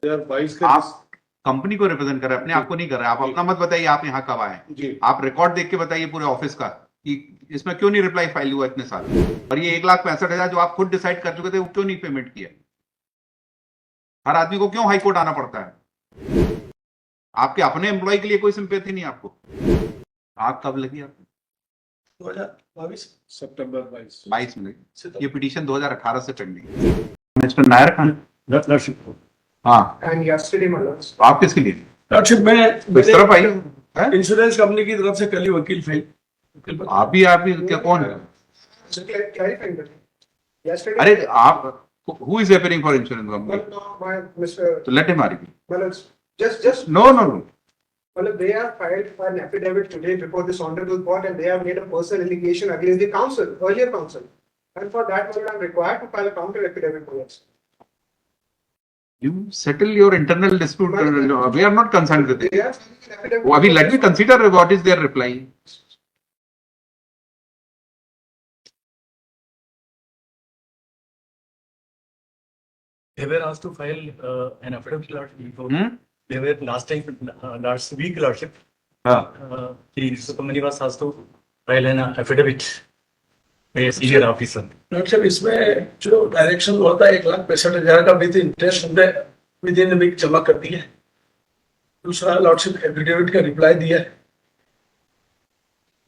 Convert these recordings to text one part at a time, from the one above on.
2022 का आप कंपनी को रिप्रेजेंट कर रहे हैं, अपने आप को नहीं कर रहे। आप अपना मत बताइए आप यहाँ कब आए। जी आप रिकॉर्ड देख के बताइए पूरे ऑफिस का कि इसमें क्यों नहीं रिप्लाई फाइल हुआ इतने साल। और ये 1,65,000 जो आप खुद डिसाइड कर चुके थे वो क्यों नहीं पेमेंट किया। हर आदमी को क्यों हाईकोर्ट आना पड़ता है। आपके अपने एम्प्लॉय के लिए कोई सिंपैथी नहीं आपको। आप कब लगी आपको? 2022 सितंबर 22 में लगी। ये पिटीशन 2018 से पेंडिंग है। मिस्टर नायर खान। हाँ, And yesterday, my lords. आप किसके लिए लॉर्डशिप में इस तरफ आई है? इंश्योरेंस कंपनी की तरफ से कल ही वकील फाइल आप भी क्या कौन है? Clarifying that. Yesterday. अरे आप who is appearing for insurance company? Well, no, my Mr. So let him argue. My lords, just. No. Well, they have filed an affidavit today before this honorable court, and they have made a personal allegation against the council, earlier council, and for that, my lord, I'm required to file a counter affidavit for us. You settle your internal dispute. We are not concerned with it. They have filed an affidavit. Abhi let me consider what is their reply. They were asked to file an affidavit, Lordship, before. They were last week, Lordship. The company was asked to file an affidavit by a senior officer. Lordship इसमें जो direction होता है 1,65,000 का with interest हमने with in week जमा कर दिया है। दूसरा लॉर्डशिप एफिडेविट का रिप्लाई दिया है।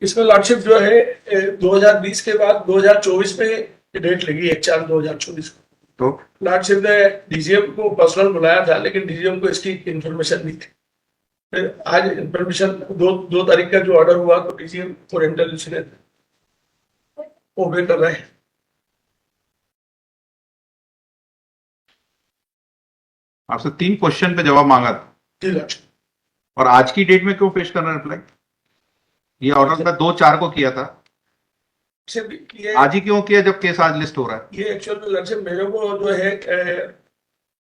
इसमें लॉर्डशिप जो है 2020 के बाद 2024 में डेट लगी 1/4/2024 को। तो लॉर्डशिप ने डीजीएम को पर्सनल बुलाया था, लेकिन डीजीएम को इसकी इंफॉर्मेशन नहीं थी। फिर आज इंफॉर्मेशन 2 तारीख का जो ऑर्डर हुआ तो डीजीएम ओरिएंटल इंश्योरेंस ओबे कर रहे हैं। आपसे 3 क्वेश्चन पे जवाब मांगा था जी लॉर्डशिप। और आज की डेट में क्यों पेश करना रिप्लाई? ये ऑर्डर मैं 2/4 को किया था। आज ही क्यों किया जब केस आज लिस्ट हो रहा है? ये एक्चुअल में लॉर्डशिप मेरे को जो है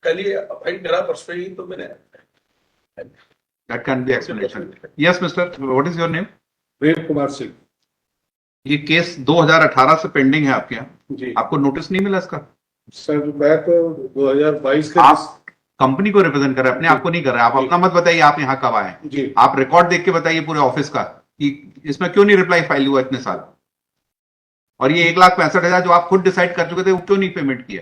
कल ही अपॉइंट करा, परसों ही तो मैंने That can be explanation. Yes, Mr. What is your name? Prem Kumar Singh ये केस 2018 से पेंडिंग है आपके यहाँ। जी आपको नोटिस नहीं मिला इसका? सर, मैं तो 2022 का आप कंपनी को रिप्रेजेंट कर रहे हैं, अपने आप को नहीं कर रहे। आप अपना मत बताइए आप यहाँ कब आए। जी आप रिकॉर्ड देख के बताइए पूरे ऑफिस का कि इसमें क्यों नहीं रिप्लाई फाइल हुआ इतने साल। और ये 1,65,000 जो आप खुद डिसाइड कर चुके थे वो क्यों नहीं पेमेंट किया।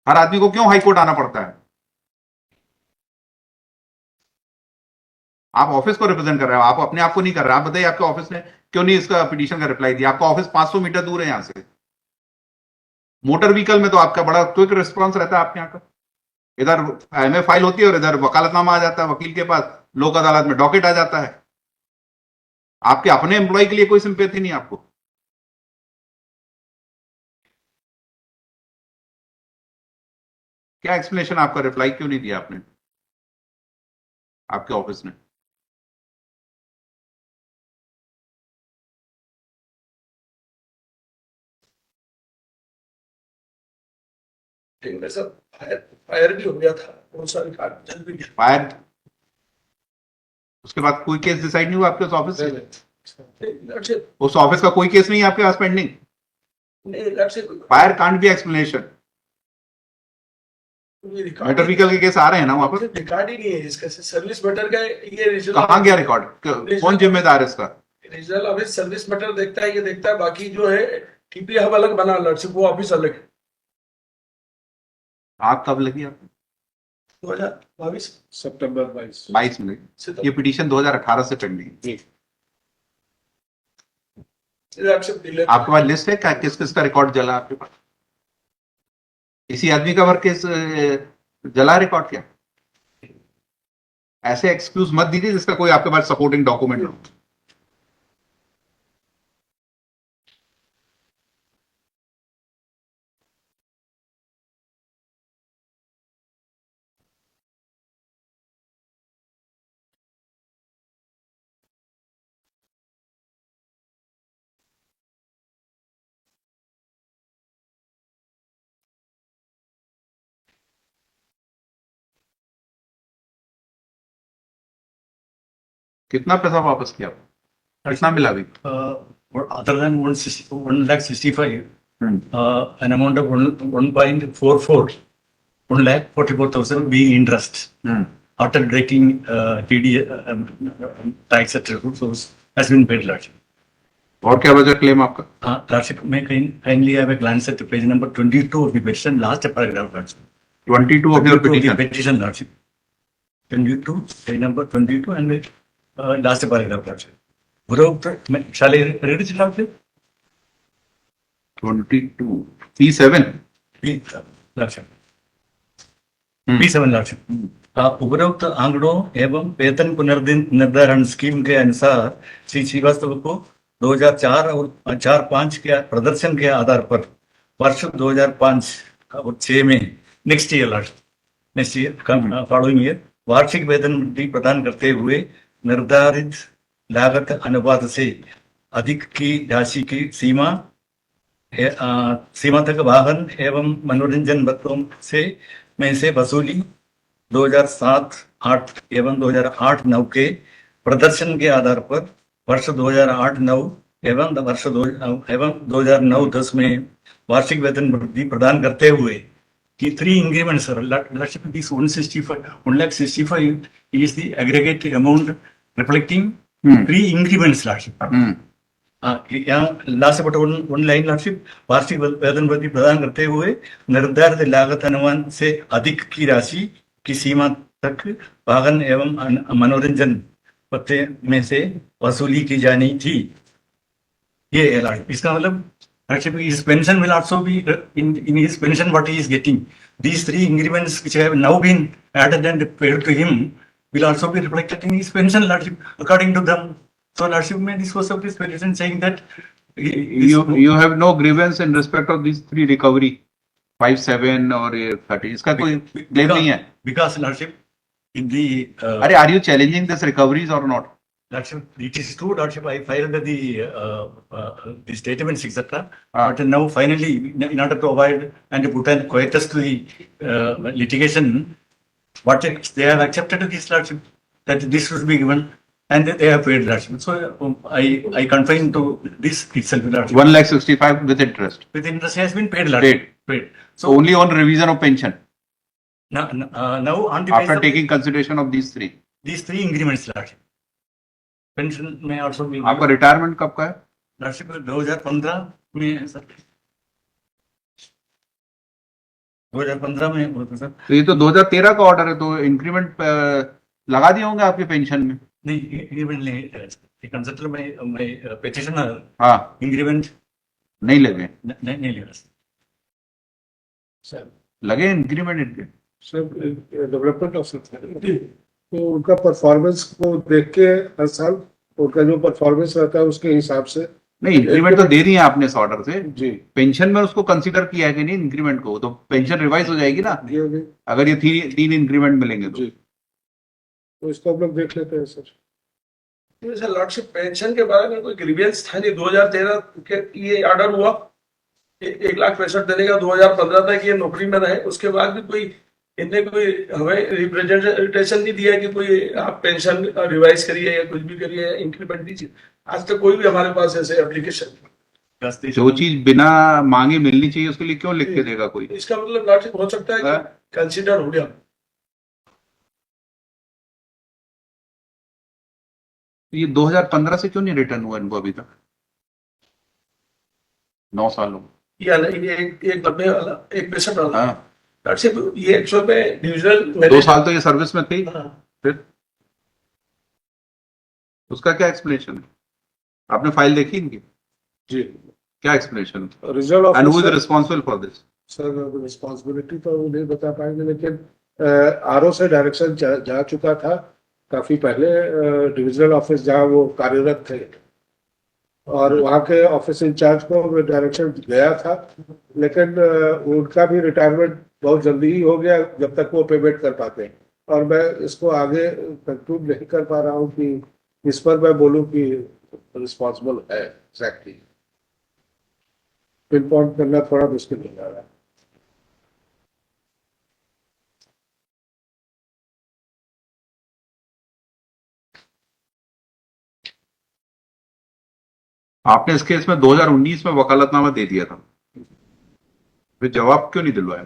हर आदमी को क्यों हाईकोर्ट आना पड़ता है। आप ऑफिस को रिप्रेजेंट कर रहे हो, आप अपने आप को नहीं कर रहे। आप बताइए आपके ऑफिस ने क्यों नहीं इसका पिटीशन का रिप्लाई दिया। आपका ऑफिस 500 मीटर दूर है यहाँ से। मोटर व्हीकल में तो आपका बड़ा क्विक रिस्पॉन्स रहता है आपके यहाँ का। इधर एमए फाइल होती है और इधर वकालतनामा आ जाता है वकील के पास, लोक अदालत में डॉकेट आ जाता है। आपके अपने एम्प्लॉय के लिए कोई सिंपैथी नहीं आपको। क्या एक्सप्लेनेशन आपका? रिप्लाई क्यों नहीं दिया आपने आपके ऑफिस ने? फायर भी हो गया था, बहुत सारे कार्ड जल भी गया। फायर उसके बाद कोई केस डिसाइड नहीं हुआ आपके उस ऑफिस से? लॉर्डशिप उस ऑफिस का कोई केस नहीं है आपके पास पेंडिंग? नहीं lordship, fire can't be explanation. Motor vehicle के केस आ रहे हैं ना वहां पर। रिकॉर्ड ही नहीं है इसका। सर्विस मैटर का ये रीजनल कहाँ गया रिकॉर्ड? कौन जिम्मेदार है इसका? रीजनल ऑफिस सर्विस मैटर देखता है, ये देखता है। बाकी जो है टीपी हब अलग बना, लॉर्डशिप वो ऑफिस अलग है। आग कब लगी आपको? 2022 सितंबर 22 22 में लगी। ये पिटीशन 2018 से पेंडिंग है। जी लॉर्डशिप डिले। आपके पास लिस्ट है क्या किस किस का रिकॉर्ड जला आपके पास? इसी आदमी का वर्क केस जला रिकॉर्ड क्या? ऐसे एक्सक्यूज मत दीजिए जिसका कोई आपके पास सपोर्टिंग डॉक्यूमेंट हो। कितना पैसा वापस किया? कितना मिला अभी? Other than 1,65,000, an amount of 1.44 1,44,000 being interest hmm, after deducting TD tax etc. So has been paid, Lordship. और क्या बचा क्लेम आपका? Lordship, may kindly have a glance at page number 22 of the petition, last paragraph, Lordship. 22 of your 22 of the petition. petition, Lordship. 22, page number 22 and last paragraph, Lordship. Shall I read it, Lordship? 22 P7. Lordship. P7, Lordship. उपरोक्त आंकड़ों एवं वेतन पुनर्निर्धारण scheme के अनुसार श्री श्रीवास्तव को 2004 और 4-5 के प्रदर्शन के आधार पर वर्ष 2005 और 6 में नेक्स्ट ईयर फॉलोइंग ईयर वार्षिक वेतन वृद्धि प्रदान करते हुए निर्धारित लागत अनुपात से अधिक की राशि की सीमा तक वाहन एवं मनोरंजन भत्तों से में से वसूली 2007-8 एवं 2008-9 के प्रदर्शन के आधार पर वर्ष 2008-9 एवं 2009-10 में वार्षिक वेतन वृद्धि प्रदान करते हुए कि 3 increments this 165 is the aggregate amount reflecting 3 increments, Lordship. यहाँ last but one line, Lordship. वार्षिक वेतन वृद्धि प्रदान करते हुए निर्धारित लागत अनुमान से अधिक की राशि की सीमा तक वाहन एवं मनोरंजन भत्ते में से वसूली की जानी थी. ये है, Lordship. इसका मतलब Lordship, his pension will also be in his pension what he is getting. These 3 increments which have now been added and paid to him will also be reflected in his pension, Lordship, according to them. So, Lordship, may dispose of this petition saying that You have no grievance in respect of these 3 recovery 5-7 और 30. इसका कोई claim नहीं है. because, Lordship, in the अरे, are you challenging this recoveries or not? Lordship, it is true, Lordship, I filed the statements, etc. Ah. But now, finally, in order to avoid and to put an quietus to the litigation, what they have accepted this, Lordship, that this should be given, and they have paid, Lordship. So I confine to this itself, Lordship. 1,65,000 with interest. With interest has been paid, Lordship. Paid. So only on revision of pension Now on the after basis of taking consideration of these 3. these 3 increments, Lordship. Pension may also be. आपका retirement कब का है? Lordship, 2015 में है, sir. 2015 में होता, sir. तो ये तो 2013 का ऑर्डर है, तो इंक्रीमेंट लगा दिए होंगे आपके पेंशन में. नहीं, increment नहीं, कंसल्टर में petitioner हाँ, increment नहीं लगे. नहीं लिया. सर लगे इंक्रीमेंट इनके. डेवलपमेंट ऑफिसर थे, तो उनका परफॉर्मेंस को देख के हर साल उनका जो परफॉर्मेंस रहता है उसके हिसाब से. नहीं, इंक्रीमेंट तो दे दिए आपने इस ऑर्डर से. जी, पेंशन में उसको कंसीडर किया है कि नहीं इंक्रीमेंट को? तो पेंशन रिवाइज हो जाएगी ना दिए हुए. अगर ये 3 इंक्रीमेंट मिलेंगे तो. जी, तो इसको हम लोग देख लेते हैं सर. सर लॉर्डशिप, पेंशन के बारे में कोई ग्रीवियंस था नहीं. 2013 के ये ऑर्डर हुआ 1,65,000 देने का. 2015 तक ये नौकरी में रहे. उसके बाद भी कोई इनने कोई हमें रिप्रेजेंटेशन नहीं दिया कि कोई आप पेंशन रिवाइज करिए या कुछ भी करिए या इंक्रीमेंट दीजिए. आज तक कोई भी हमारे पास ऐसे एप्लीकेशन. जो चीज बिना मांगे मिलनी चाहिए उसके लिए क्यों लिख के देगा कोई? इसका मतलब लॉर्डशिप हो सकता है कि कंसीडर हो गया. ये 2015 से क्यों नहीं रिटर्न हुआ इनको अभी तक? 9 साल हो गए. या नहीं, ये एक 90 वाला, एक 65 वाला. हाँ, लॉर्डशिप, ये एक्चुअल में डिविजनल 2 साल तो ये सर्विस में थी. हाँ. फिर उसका क्या एक्सप्लेनेशन है? आपने फाइल देखी इनकी? जी, क्या explanation? Reserve and who is officer responsible for this? Sir responsibility तो नहीं बता पाएंगे, लेकिन आरओ से डायरेक्शन जा चुका था काफी पहले. डिविजनल ऑफिस जहाँ वो कार्यरत थे और वहाँ के ऑफिस इंचार्ज को डायरेक्शन गया था, लेकिन उनका भी रिटायरमेंट बहुत जल्दी ही हो गया जब तक वो पेमेंट कर पाते. और मैं इसको आगे कंक्लूड नहीं कर पा रहा हूँ कि इस पर मैं बोलूँ कि रिस्पॉन्सिबल है एग्जैक्टली. पिन पॉइंट करना थोड़ा मुश्किल हो जा रहा है. आपने इस केस में 2019 में वकालतनामा दे दिया था, फिर जवाब क्यों नहीं दिलवाया?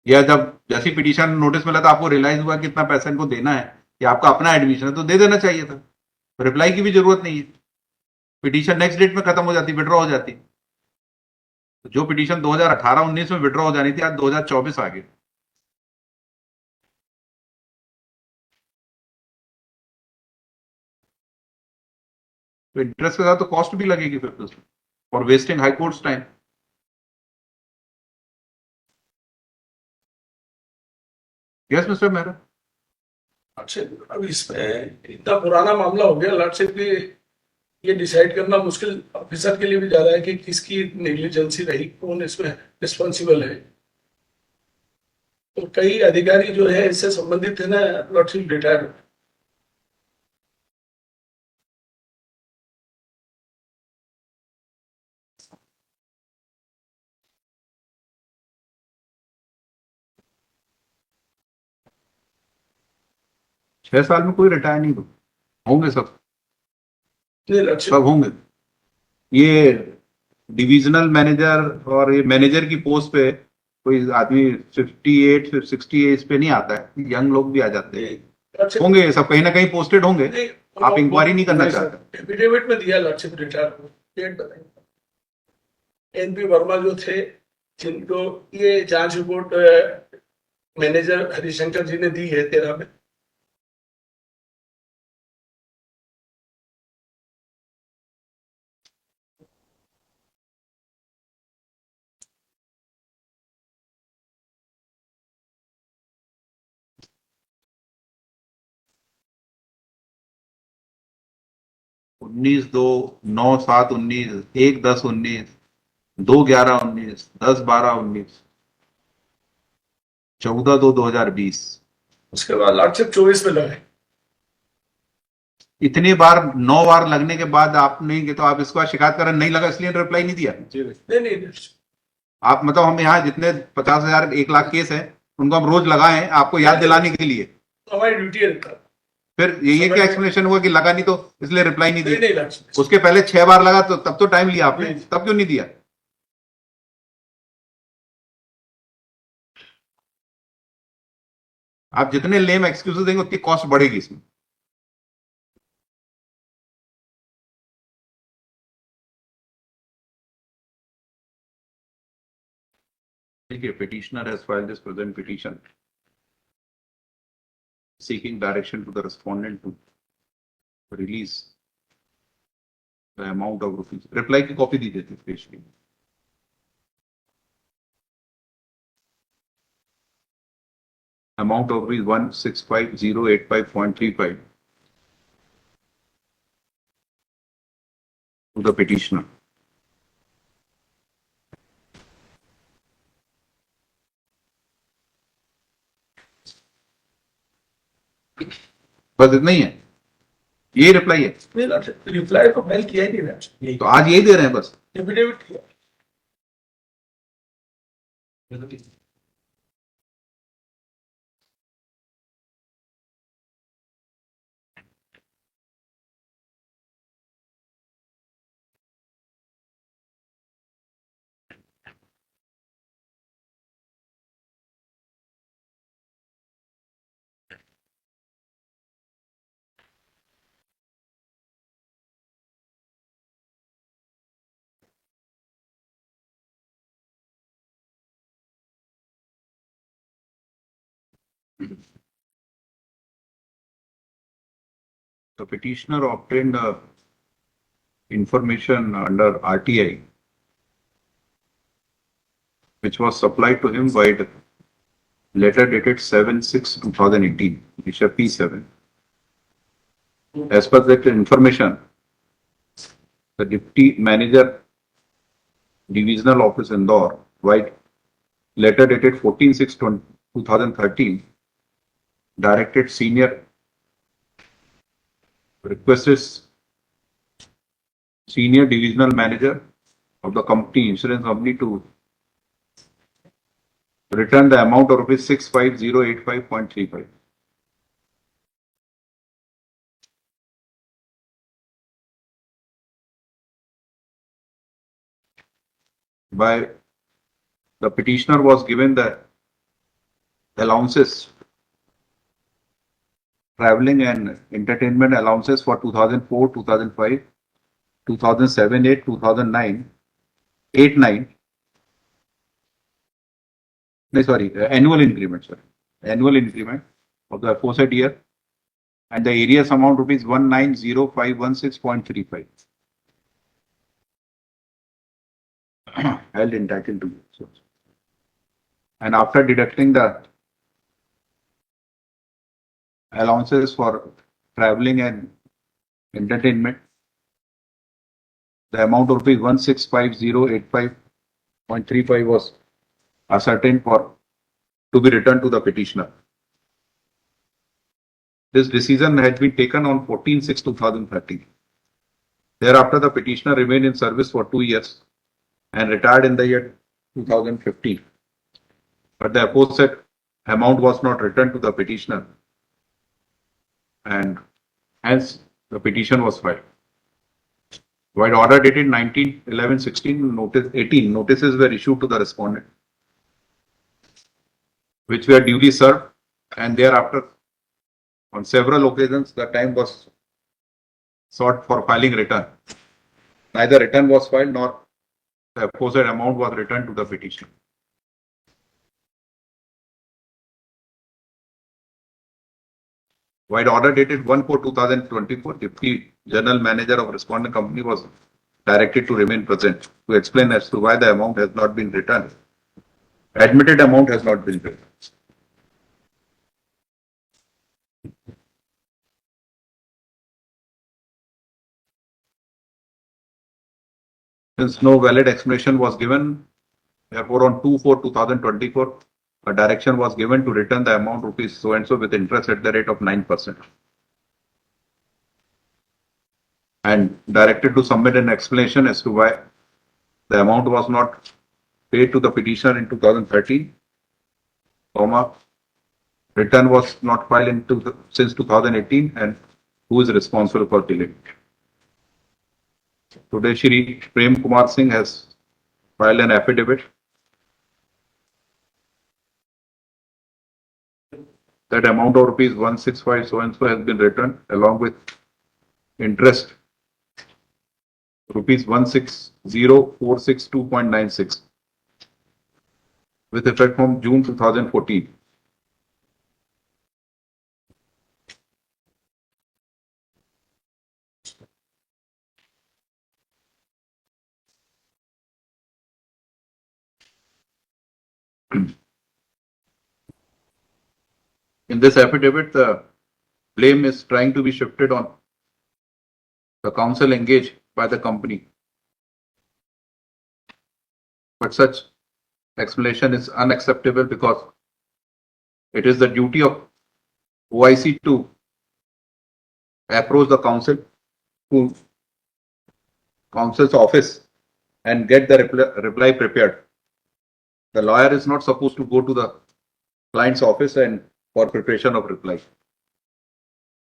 या जब जैसी पिटीशन नोटिस मिला था आपको रियलाइज हुआ कि इतना पैसा इनको देना है या आपका अपना एडमिशन है तो दे देना चाहिए था, रिप्लाई की भी जरूरत नहीं है, पिटीशन नेक्स्ट डेट में खत्म हो जाती, विड्रॉ हो जाती। तो जो पिटीशन 2018-19 में विड्रॉ हो जानी थी आज 2024 आ गई। तो इंटरेस्ट के साथ तो कॉस्ट भी लगेगी फिर उसमें for wasting high courts time. Yes mister Mehra. Lordship अब इसमें इतना पुराना मामला हो गया लॉर्डशिप की, ये डिसाइड करना मुश्किल ऑफिसर के लिए भी ज्यादा है कि किसकी नेग्लिजेंसी रही, कौन इसमें रिस्पॉन्सिबल है। तो कई अधिकारी जो है इससे संबंधित है ना, लॉर्डशिप रिटायर। 6 साल में कोई रिटायर नहीं होंगे, सब लॉर्डशिप सब होंगे। ये डिविजनल मैनेजर और ये मैनेजर की पोस्ट पे कोई आदमी 58 फिर 60 एज पे नहीं आता है, यंग लोग भी आ जाते हैं, होंगे ये सब कहीं ना कहीं पोस्टेड होंगे। आप इंक्वायरी नहीं करना चाहते? एफिडेविट में दिया लॉर्डशिप रिटायर को, डेट बताएंगे। एनपी वर्मा जो थे, जिनको ये जांच रिपोर्ट मैनेजर हरिशंकर जी ने दी है 13 में। उन्नीस 2 9 7 19 1 10 19 2 11 19 10 12 19 14 2 2020। उसके बाद लॉर्डशिप 24 में लगे। इतनी बार 9 बार लगने के बाद आप नहीं, तो आप इसको शिकायत करें नहीं लगा इसलिए रिप्लाई नहीं दिया। नहीं, आप मतलब हम यहाँ जितने 50,000 1 लाख केस हैं उनको हम रोज लगाए आपको याद दिलाने के लिए, तो हमारी ड्यूटी है। फिर ये क्या एक्सप्लेनेशन हुआ कि लगा नहीं तो इसलिए रिप्लाई नहीं नहीं दिया? लॉर्डशिप, उसके पहले 6 बार लगा तो तब तो टाइम लिया आपने, तब क्यों नहीं दिया? आप जितने लेम एक्सक्यूजेस देंगे उतनी कॉस्ट बढ़ेगी इसमें। देखिए, petitioner has filed this present petition seeking direction to the respondent to release the amount of rupees. Reply की कॉपी दी देती पेश की। Amount of rupees 165,085.35 to the petitioner. बस इतना ही है, ये रिप्लाई है। नहीं लॉर्डशिप, रिप्लाई तो मेल किया ही नहीं लॉर्डशिप, तो आज यही दे रहे हैं बस। एफिडेविट किया। The petitioner obtained information under RTI, which was supplied to him by the letter dated 7/6/2018, Disha P7. As per that information, the Deputy Manager, Divisional Office Indore, by letter dated 14/6/2013, directed requested Senior Divisional Manager of the company, insurance company, to return the amount of rupees 65,085.35. By the petitioner was given the allowances, traveling and entertainment allowances for 2004, 2005, 2007, 8, 2009, 8, 9. No, sorry, annual increment, sorry. Annual increment of the aforesaid year, and the areas amount rupees 190516.35. Held entitled to. So, and after deducting the allowances for traveling and entertainment, the amount of rupees 165085.35 was ascertained for to be returned to the petitioner. This decision had been taken on 14/6/2013. Thereafter, the petitioner remained in service for 2 years and retired in the year 2015. But the aforesaid amount was not returned to the petitioner, and hence the petition was filed. While order dated 19/11/16, notice 18 notices were issued to the respondent, which were duly served, and thereafter, on several occasions, the time was sought for filing return. Neither return was filed nor the aforesaid amount was returned to the petitioner. While order dated 1/4/2024, Deputy General Manager of Respondent Company was directed to remain present to explain as to why the amount has not been returned. Admitted amount has not been returned. Since no valid explanation was given, therefore on 2/4/2024, a direction was given to return the amount rupees so and so with interest at the rate of 9%. And directed to submit an explanation as to why the amount was not paid to the petitioner in 2013, return was not filed since 2018, and who is responsible for delay. Today, Shri Prem Kumar Singh has filed an affidavit that amount of rupees 165 so and so has been returned along with interest rupees 160,462.96 with effect from June 2014. In this affidavit, the blame is trying to be shifted on the counsel engaged by the company. But such explanation is unacceptable because it is the duty of OIC to approach the counsel to counsel's office and get the reply prepared. The lawyer is not supposed to go to the client's office and for preparation of reply.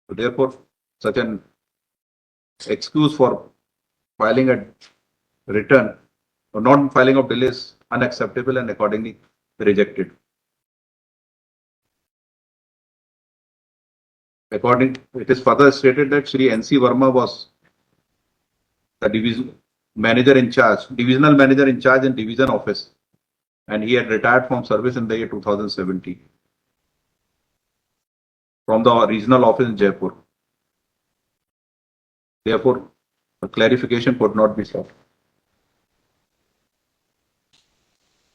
So therefore, such an excuse for filing a return or not filing of delay is unacceptable and accordingly rejected. It is further stated that Shri N.C. Verma was the divisional manager in charge in division office, and he had retired from service in the year 2017 from the regional office in Jaipur. Therefore, a clarification could not be sought.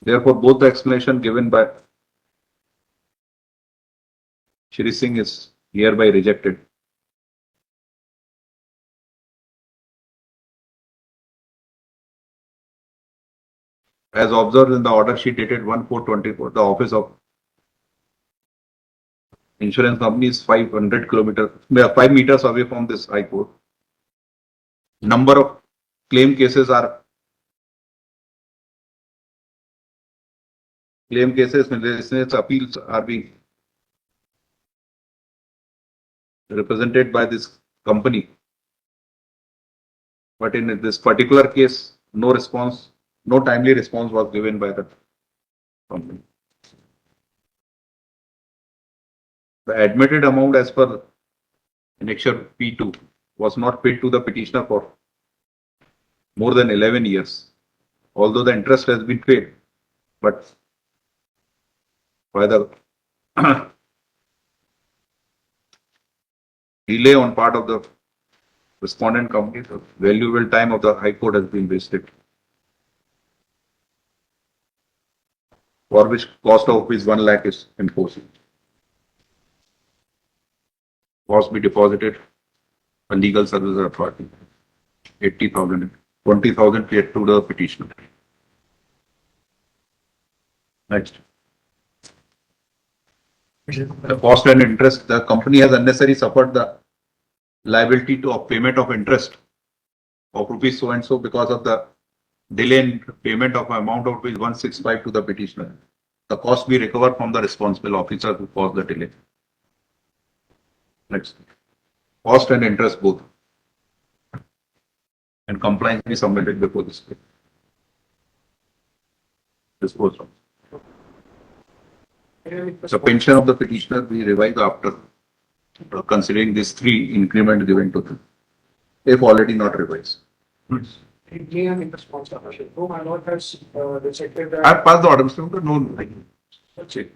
Therefore, both the explanation given by Shri Singh is hereby rejected. As observed in the order sheet dated 1/4/24, the office of insurance company is 5 meters away from this high court. Number of claim cases appeals are being represented by this company. But in this particular case, no timely response was given by the company. The admitted amount as per annexure P2 was not paid to the petitioner for more than 11 years, although the interest has been paid, but by the delay on part of the respondent company, the valuable time of the High Court has been wasted, for which cost of rupees 1 lakh is imposed. Cost be deposited a legal service authority, 80,000, 20,000 paid to the petitioner. Next. The cost and interest, the company has unnecessarily suffered the liability to of payment of interest of rupees so and so because of the delay in payment of amount of rupees 165 to the petitioner. The cost be recovered from the responsible officer who caused the delay. Next. Cost and interest both. And compliance be submitted before this. Disposed of. The pension of the petitioner be revised after considering these 3 increments given to them, if already not revised. Me and in response to question. No, my lord has rejected I that. have passed the order, Mr. No, check.